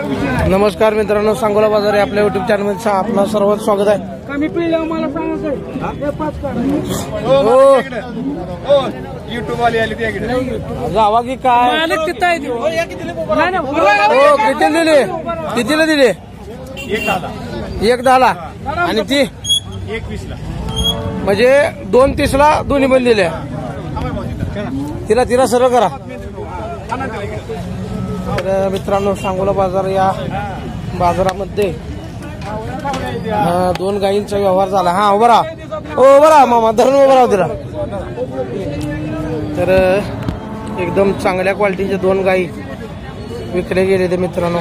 नमस्कार मित्रांनो, सांगोला बाजार आहे आपल्या युट्यूब चॅनल मध्ये आपलं सर्वांचं स्वागत आहे। कमी पिळले मला सांगायचं हे 5 काढा हो युट्यूब वाले आले ते जावा की काय मालक तिथं आहे नाही हो कितीला दिले 1.10 आणि ती 1.20 म्हणजे 2.30 दोन्ही पण दिले। तिला सरळ करा। तर मित्रांनो, सांगोला बाजार या बाजारामध्ये 2 गायींचा व्यवहार झाला। हा उभा राहा मामा, धरून उभा राहा तिला। तर एकदम चांगल्या क्वालिटीचे 2 गायी विकले गेले ते मित्रांनो,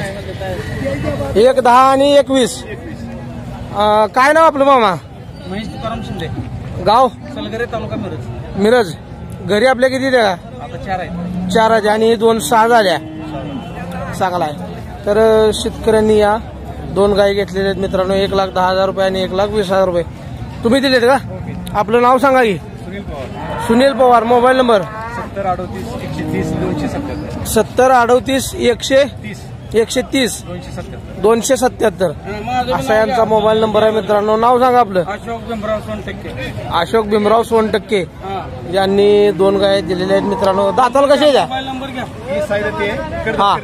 1.10 आणि 1.20। काय नाव आपलं मामा? महेश तुकाराम शिंदे, गाव सलगरे, तालुका मिरज। मिरज। घरी आपल्या किती द्या? आता 4 आहेत। 4 आहेत आणि 2 6 झाल्या। चांगला आहे। तर शेतकऱ्यांनी या 2 गायी घेतलेल्या आहेत मित्रांनो, 1,10,000 रुपये आणि 1,20,000 रुपये तुम्ही दिलेत का? आपलं नाव सांगा की? सुनील पवार। मोबाईल नंबर 7038 130 277 असा यांचा मोबाईल नंबर आहे मित्रांनो। नाव सांगा आपलं? अशोक भीमराव सोनटक्के यांनी 2 गाय दिलेल्या आहेत मित्रांनो। दाताल कसे द्या? हा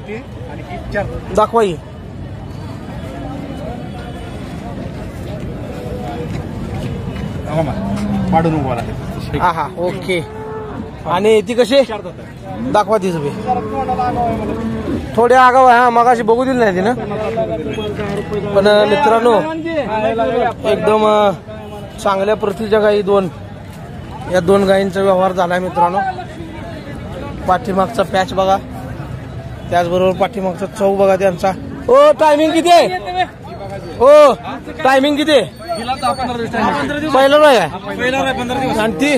दाखवा ही। हा ओके। आणि ती कशी दाखवा ती सगळी? थोडे आगाव आहे, मगाशी बघू दिली नाही तिनं। पण मित्रांनो, एकदम चांगल्या प्रतीच्या गायी 2 या 2 गायींचा व्यवहार झालाय मित्रांनो। पाठीमागचा पॅच बघा, त्याचबरोबर पाठीमागचा चौक बघा त्यांचा। ओ टायमिंग किती आहे? ओ टायमिंग किती आहे? पहिला रोज आहे आणि ती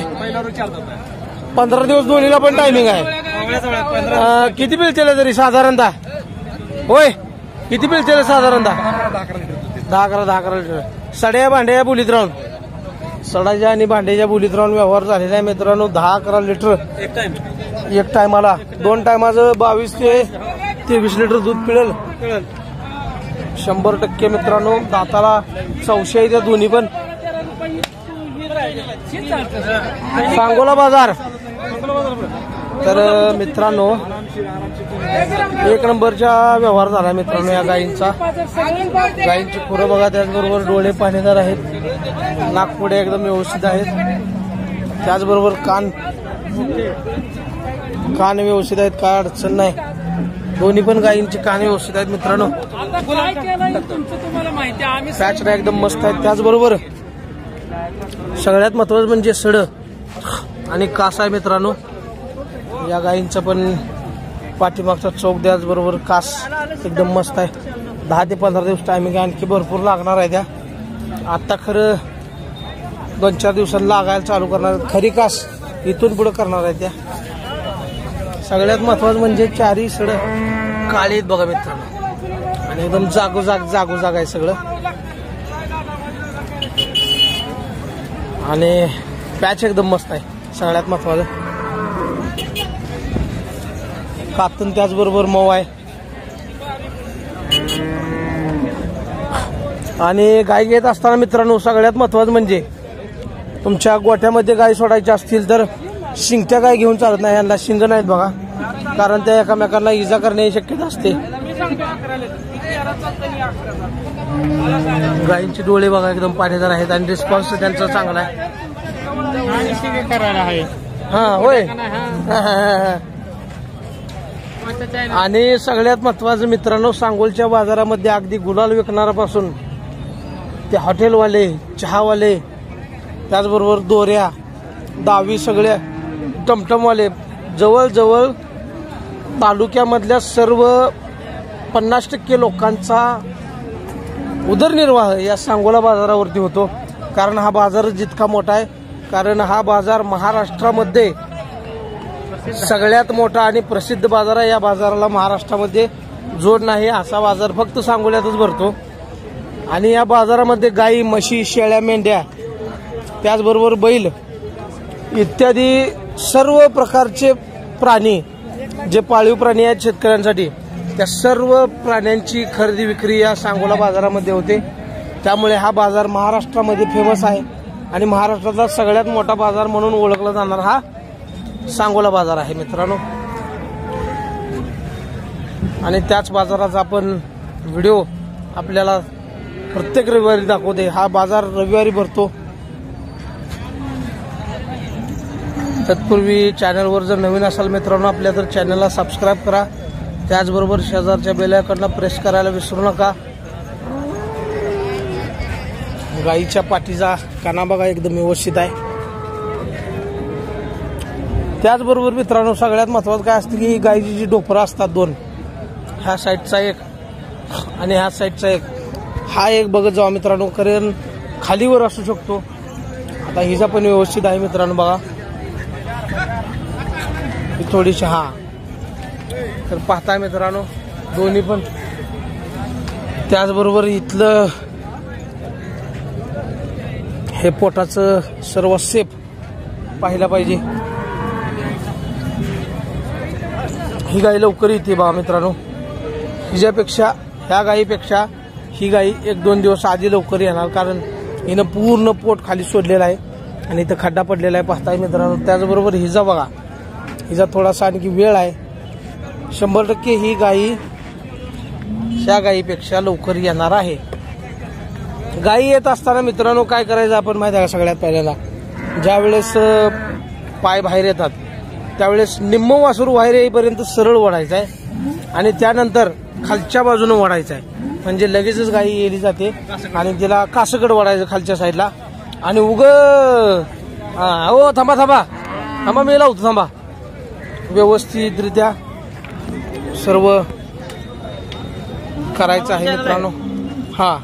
15 दिवस दोन्हीला पण टायमिंग आहे। किती पिळतेले तरी साधारणतः? होय, किती पिळतेले साधारणतः? 10-11 लिटर। सड्या भांड्या बोलीत राहून, सडाच्या आणि भांड्याच्या बोलीत राहून व्यवहार झालेला आहे मित्रांनो। 10-11 लिटर एक टायमाला। 2 टायमाचं 22 ते 23 लिटर दूध पिळेल 100% मित्रांनो। दाताला 400 आहे त्या दोन्ही पण। सांगोला बाजार। तर मित्रांनो, 1 नंबरचा व्यवहार झाला मित्रांनो या गायींचा। गायींची खुरं बघा, त्याचबरोबर डोळे पाणीदार आहेत, नागपुडे एकदम व्यवस्थित आहेत, त्याचबरोबर कान व्यवस्थित आहेत, काय अडचण नाही। दोन्ही पण गायींची कान व्यवस्थित आहेत मित्रांनो। पॅचला एकदम मस्त आहेत। त्याचबरोबर सगळ्यात महत्वाचं म्हणजे सड आणि कास आहे मित्रांनो या गायींचा पण। पाठीमागचा चौक त्याचबरोबर कास एकदम मस्त आहे। 10 ते 15 दिवस टायमिंग आहे, आणखी भरपूर लागणार आहे त्या। आता खरं 2-4 दिवसांनी लागायला चालू करणार आहेत। खरी कास इथून पुढे करणार आहे त्या। सगळ्यात महत्वाचं म्हणजे 4ही सड काळी आहेत बघा मित्रांनो, आणि एकदम जागोजाग आहे सगळं। आणि पॅच एकदम मस्त आहे सगळ्यात महत्वाचं। कातून त्याचबरोबर मऊ आहे। आणि गाय घेत असताना मित्रांनो, सगळ्यात महत्वाचं म्हणजे तुमच्या गोठ्यामध्ये गाय सोडायची असतील तर शिंगट्या गाय घेऊन चालत नाही। यांना शिंग नाहीत बघा, कारण त्या एकामेकांना इजा करण्याची शक्यता असते। गायींचे डोळे बघा एकदम पाणीदार आहेत आणि रिस्पॉन्स त्यांचा चांगला आहे। हा होय। आणि सगळ्यात महत्वाचं मित्रांनो, सांगोलच्या बाजारामध्ये अगदी गुलाल विकणाऱ्यापासून ते हॉटेलवाले, चहावाले, त्याचबरोबर दोऱ्या, दावी, सगळ्या टमटमवाले, जवळजवळ तालुक्यामधल्या सर्व 50% लोकांचा उदरनिर्वाह या सांगोला बाजारावरती होतो। कारण हा बाजार जितका मोठा आहे, कारण हा बाजार महाराष्ट्रामध्ये सगळ्यात मोठा आणि प्रसिद्ध बाजार आहे। या बाजाराला महाराष्ट्रामध्ये जोड नाही असा बाजार फक्त सांगोल्यातच भरतो। आणि या बाजारामध्ये गाई, म्हशी, शेळ्या, मेंढ्या, त्याचबरोबर बैल इत्यादी सर्व प्रकारचे प्राणी जे पाळीव प्राणी आहेत शेतकऱ्यांसाठी त्या सर्व प्राण्यांची खरेदी विक्री या सांगोला बाजारामध्ये होते. त्यामुळे हा बाजार महाराष्ट्रामध्ये फेमस आहे आणि महाराष्ट्रातला सगळ्यात मोठा बाजार म्हणून ओळखला जाणार हा सांगोला बाजार आहे मित्रांनो. आणि त्याच बाजाराचा आपण व्हिडिओ आपल्याला प्रत्येक रविवारी दाखवते. हा बाजार रविवारी भरतो. तत्पूर्वी चॅनलवर जर नवीन असाल मित्रांनो आपल्या तर चॅनलला सबस्क्राईब करा. त्याचबरोबर शेजारच्या बेल आयकॉनला प्रेस करायला विसरू नका. गाईच्या पाठीचा काना बघा एकदम व्यवस्थित आहे. त्याचबरोबर मित्रांनो सगळ्यात महत्वाचं काय असतं की गाईची जी डोपरं असतात दोन, ह्या साईडचा एक आणि ह्या साईडचा एक, हा एक बघत जावा मित्रांनो, कारण खालीवर असू शकतो. आता हिचा पण व्यवस्थित आहे मित्रांनो बघा थोडीशी. हा तर पाहताय मित्रांनो दोन्ही पण. त्याचबरोबर इथलं हे पोटाचं सर्व सेप पाहिला पाहिजे. ही गाई लवकर येते बघा मित्रांनो. हिच्यापेक्षा ह्या गाईपेक्षा ही गाई 1-2 दिवस आधी लवकर येणार, कारण हिनं पूर्ण पोट खाली सोडलेलं आहे आणि इथं खड्डा पडलेला आहे पाहताय मित्रांनो. त्याचबरोबर हिचा बघा, हिचा थोडासा आणखी वेळ आहे. 100% ही गाई ह्या गाईपेक्षा लवकर येणार आहे. गाई येत असताना मित्रांनो काय करायचं आपण माहिती आहे का? सगळ्यात पहिल्यांदा ज्यावेळेस पाय बाहेर येतात त्यावेळेस निम्म वासरू बाहेर येईपर्यंत सरळ ओढायचं आहे आणि त्यानंतर खालच्या बाजूने ओढायचं आहे, म्हणजे लगेचच गाई येली जाते. आणि तिला कासकड ओढायचं खालच्या साईडला आणि हो थांबा थांबा थांबा मी लावतो थांबा. व्यवस्थितरित्या सर्व करायचं आहे मित्रांनो. हा